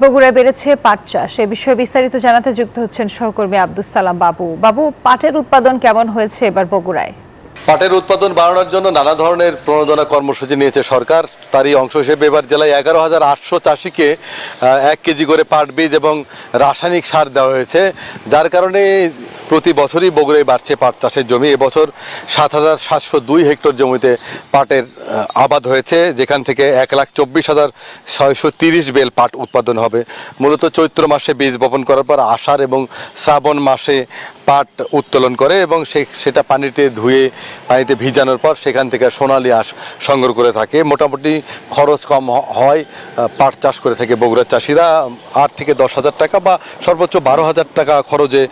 বগুড়ায় বেড়েছে পাট চাষ। এ বিষয়ে বিস্তারিত জানাতে যুক্ত হচ্ছেন সহকর্মী আব্দুস সালাম বাবু। বাবু, পাটের উৎপাদন কেমন হয়েছে এবার বগুড়ায়? পাটের উৎপাদন বাড়ানোর জন্য নানা ধরনের প্রণোদনা কর্মসূচি নিয়েছে সরকার। তারই অংশ হিসেবে এবার জেলায় 11,800 চাষিকে 1 কেজি করে পাট বীজ এবং রাসায়নিক সার দেওয়া হয়েছে, যার কারণে প্রতি বছরই বগুড়ায় বাড়ছে পাট চাষের জমি। এবছর 7,702 হেক্টর জমিতে পাটের আবাদ হয়েছে, যেখান থেকে 1,24,630 বেল পাট উৎপাদন হবে। মূলত চৈত্র মাসে বীজ বপন করার পর আষাঢ় এবং শ্রাবণ মাসে পাট উত্তোলন করে এবং সেটা পানিতে ধুয়ে পানিতে ভিজানোর পর সেখান থেকে সোনালী আঁশ সংগ্রহ করে থাকে। মোটামুটি খরচ কম হয় পাট চাষ করে থাকে বগুড়ার চাষিরা। 8 থেকে 10,000 টাকা বা সর্বোচ্চ 12,000 টাকা খরচে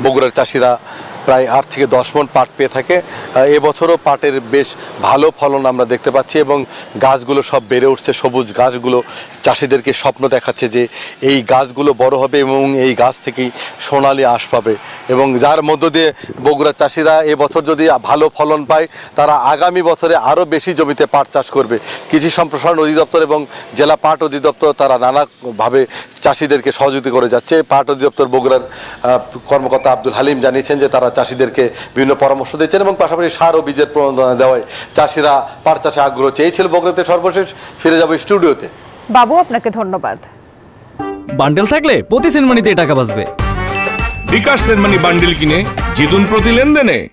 বগুড়ার চাষিরা প্রায় 8 থেকে 10 মণ পাট পেয়ে থাকে। এবছরও পাটের বেশ ভালো ফলন আমরা দেখতে পাচ্ছি এবং গাছগুলো সব বেড়ে উঠছে। সবুজ গাছগুলো চাষিদেরকে স্বপ্ন দেখাচ্ছে যে এই গাছগুলো বড় হবে এবং এই গাছ থেকেই সোনালী আঁশ পাবে, এবং যার মধ্য দিয়ে বগুড়ার চাষিরা এবছর যদি ভালো ফলন পায় তারা আগামী বছরে আরও বেশি জমিতে পাট চাষ করবে। কৃষি সম্প্রসারণ অধিদপ্তর এবং জেলা পাট অধিদপ্তর তারা নানাভাবে চাষিদেরকে সহযোগিতা করে যাচ্ছে। পাট অধিদপ্তর বগুড়ার কর্মকর্তা আব্দুল হালিম জানিয়েছেন যে তারা চাষিদেরকে বিভিন্ন পরামর্শ দিচ্ছেন এবং পাশাপাশি সার ও বীজের প্রণোদনা দেওয়ায় চাষিরা পাট চাষে আগ্রহ চেয়েছিল। বগুড়াতে সর্বশেষ ফিরে যাব স্টুডিওতে। বাবু, আপনাকে ধন্যবাদ। বান্ডেল থাকলে প্রতি সেনমানিতে টাকা বাঁচবে। বিকাশ সেনমানি বান্ডেল কিনে জিতুন প্রতি লেনদেনে।